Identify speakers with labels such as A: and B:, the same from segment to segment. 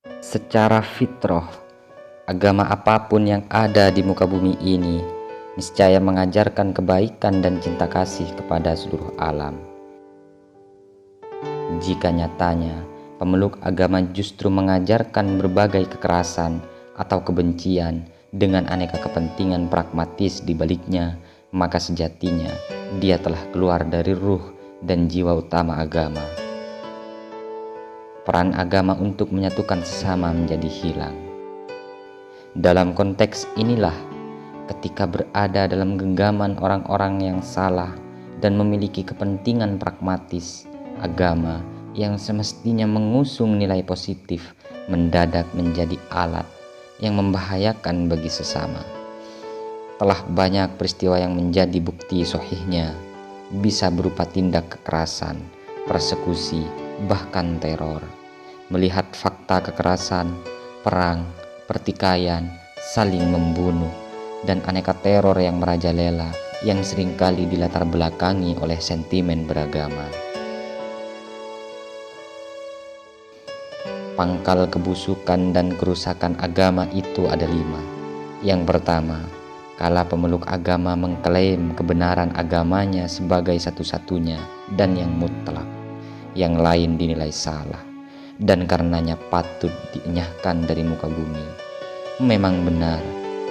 A: Secara fitrah, agama apapun yang ada di muka bumi ini niscaya mengajarkan kebaikan dan cinta kasih kepada seluruh alam. Jika nyatanya pemeluk agama justru mengajarkan berbagai kekerasan atau kebencian dengan aneka kepentingan pragmatis di baliknya, maka sejatinya dia telah keluar dari ruh dan jiwa utama agama. Peran agama untuk menyatukan sesama menjadi hilang. Dalam konteks inilah, ketika berada dalam genggaman orang-orang yang salah dan memiliki kepentingan pragmatis, agama yang semestinya mengusung nilai positif mendadak menjadi alat yang membahayakan bagi sesama. Telah banyak peristiwa yang menjadi bukti sahihnya, bisa berupa tindak kekerasan, persekusi, bahkan teror. Melihat fakta kekerasan, perang, pertikaian, saling membunuh, dan aneka teror yang merajalela yang seringkali dilatar belakangi oleh sentimen beragama. Pangkal kebusukan dan kerusakan agama itu ada 5. Yang pertama, kala pemeluk agama mengklaim kebenaran agamanya sebagai satu-satunya dan yang mutlak, yang lain dinilai salah dan karenanya patut dienyahkan dari muka bumi. Memang benar,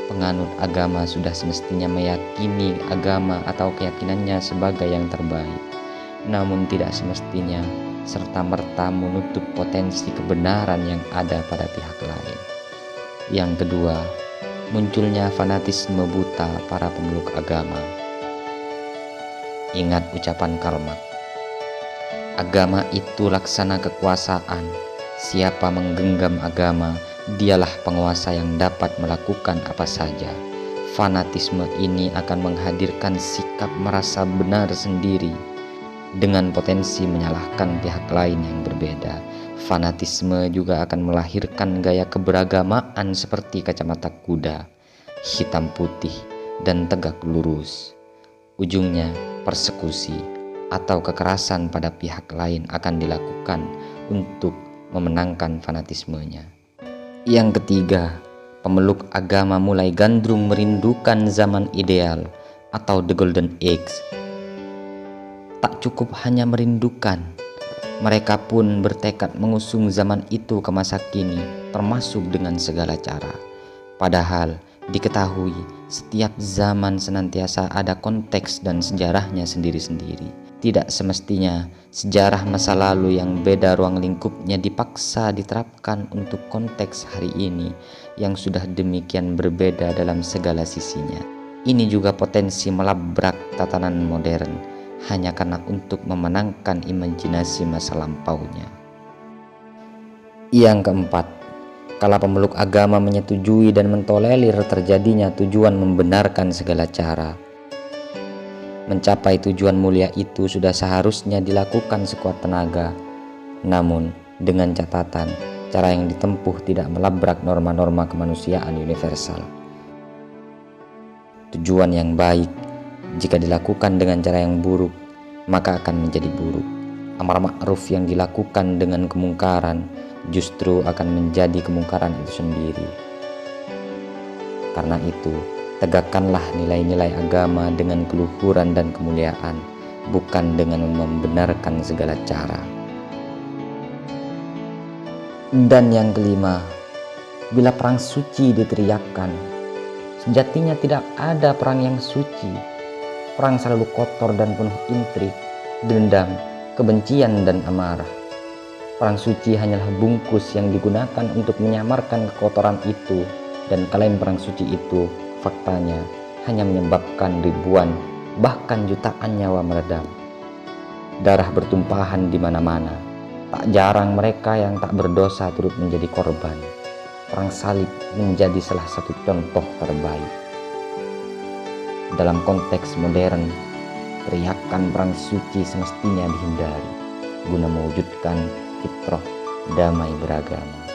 A: penganut agama sudah semestinya meyakini agama atau keyakinannya sebagai yang terbaik, namun tidak semestinya serta-merta menutup potensi kebenaran yang ada pada pihak lain. Yang kedua, munculnya fanatisme buta para pemeluk agama. Ingat ucapan Karl Marx, agama itu laksana kekuasaan. Siapa menggenggam agama, dialah penguasa yang dapat melakukan apa saja. Fanatisme ini akan menghadirkan sikap merasa benar sendiri dengan potensi menyalahkan pihak lain yang berbeda. Fanatisme juga akan melahirkan gaya keberagamaan seperti kacamata kuda, hitam putih, dan tegak lurus. Ujungnya persekusi atau kekerasan pada pihak lain akan dilakukan untuk memenangkan fanatismenya. Yang ketiga, pemeluk agama mulai gandrung merindukan zaman ideal atau the golden age. Tak cukup hanya merindukan, mereka pun bertekad mengusung zaman itu ke masa kini, termasuk dengan segala cara. Padahal diketahui setiap zaman senantiasa ada konteks dan sejarahnya sendiri-sendiri. Tidak semestinya sejarah masa lalu yang beda ruang lingkupnya dipaksa diterapkan untuk konteks hari ini yang sudah demikian berbeda dalam segala sisinya. Ini juga potensi melabrak tatanan modern hanya karena untuk memenangkan imajinasi masa lampaunya. Yang keempat, kala pemeluk agama menyetujui dan mentolerir terjadinya tujuan membenarkan segala cara. Mencapai tujuan mulia itu sudah seharusnya dilakukan sekuat tenaga, namun dengan catatan cara yang ditempuh tidak melabrak norma-norma kemanusiaan universal. Tujuan yang baik jika dilakukan dengan cara yang buruk, maka akan menjadi buruk. Amar ma'ruf yang dilakukan dengan kemungkaran justru akan menjadi kemungkaran itu sendiri. Karena itu, tegakkanlah nilai-nilai agama dengan keluhuran dan kemuliaan, bukan dengan membenarkan segala cara. Dan yang kelima, bila perang suci diteriakkan, sejatinya tidak ada perang yang suci. Perang selalu kotor dan penuh intrik, dendam, kebencian, dan amarah. Perang suci hanyalah bungkus yang digunakan untuk menyamarkan kekotoran itu, dan klaim perang suci itu faktanya hanya menyebabkan ribuan, bahkan jutaan nyawa meredam. Darah bertumpahan di mana-mana. Tak jarang mereka yang tak berdosa turut menjadi korban. Perang salib menjadi salah satu contoh terbaik. Dalam konteks modern, teriakan perang suci semestinya dihindari guna mewujudkan fitrah damai beragama.